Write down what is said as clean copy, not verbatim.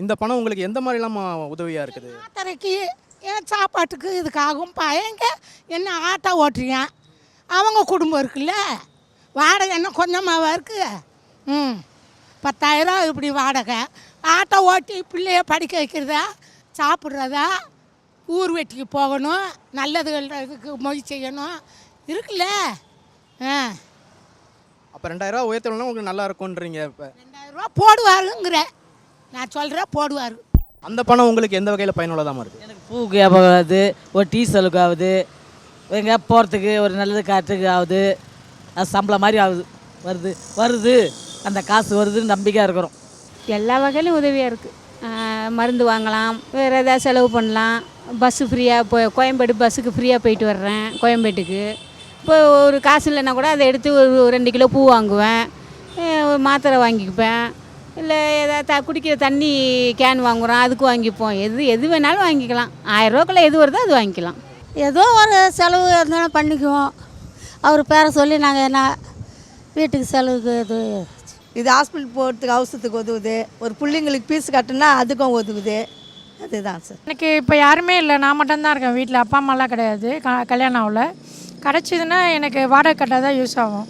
இந்த பணம் உங்களுக்கு எந்த மாதிரிலாம் உதவியாக இருக்குது? மாத்திரைக்கு ஏன் சாப்பாட்டுக்கு இதுக்கு ஆகும். பையங்க என்ன ஆட்டோ ஓட்டுறீங்க, அவங்க குடும்பம் இருக்குல்ல, வாடகை என்ன கொஞ்சமாவா இருக்குது? 10,000 இப்படி வாடகை. ஆட்டோ ஓட்டி பிள்ளைய படிக்க வைக்கிறதா, சாப்பிட்றதா, ஊர் வெட்டிக்கு போகணும், நல்லதுகள் இதுக்கு மொழி செய்யணும் இருக்குல்ல. அப்போ 2,000 உயர்த்தணும்னா உங்களுக்கு நல்லா இருக்கும்ன்றீங்க. இப்போ 2,000 போடுவாருங்கிற நான் சொல்கிறேன், போடுவார். அந்த பணம் உங்களுக்கு எந்த வகையில் பயனுள்ளதாக இருக்குது? எனக்கு பூக்கு ஞாபகம் ஆகுது, ஒரு டீ செலவுக்கு ஆகுது, எங்கே போகிறதுக்கு ஒரு நல்லது காட்டுறதுக்கு ஆகுது, அது சம்பளம் மாதிரி ஆகுது, வருது அந்த காசு வருதுன்னு நம்பிக்கையாக இருக்கிறோம். எல்லா வகையிலும் உதவியாக இருக்குது. மருந்து வாங்கலாம், வேறு ஏதாவது செலவு பண்ணலாம். பஸ்ஸு ஃப்ரீயாக கோயம்பேடு பஸ்ஸுக்கு ஃப்ரீயாக போயிட்டு வர்றேன் கோயம்பேட்டுக்கு. இப்போ ஒரு காசு இல்லைன்னா கூட அதை எடுத்து ஒரு 2 கிலோ பூ வாங்குவேன், ஒரு மாத்திரை வாங்கிக்குவேன், இல்லை ஏதாவது குடிக்கிற தண்ணி கேன் வாங்குகிறோம் அதுக்கு வாங்கிப்போம். எது வேணாலும் வாங்கிக்கலாம். 1000 எது வருதோ அது வாங்கிக்கலாம். ஏதோ ஒரு செலவு இருந்தாலும் பண்ணிக்குவோம். அவர் பேரை சொல்லி நாங்கள் என்ன வீட்டுக்கு செலவுக்கு இது ஹாஸ்பிட்டல் போகிறதுக்கு அவசரத்துக்கு உதவுது, ஒரு பிள்ளைங்களுக்கு ஃபீஸ் கட்டினா அதுக்கும் உதவுது. அதுதான் சார். எனக்கு இப்போ யாருமே இல்லை, நான் மட்டும்தான் இருக்கேன் வீட்டில். அப்பா அம்மாலாம் கிடையாது, கல்யாணம் ஆகல. கிடச்சிதுன்னா எனக்கு வாடகை கட்டாக தான் யூஸ் ஆகும்.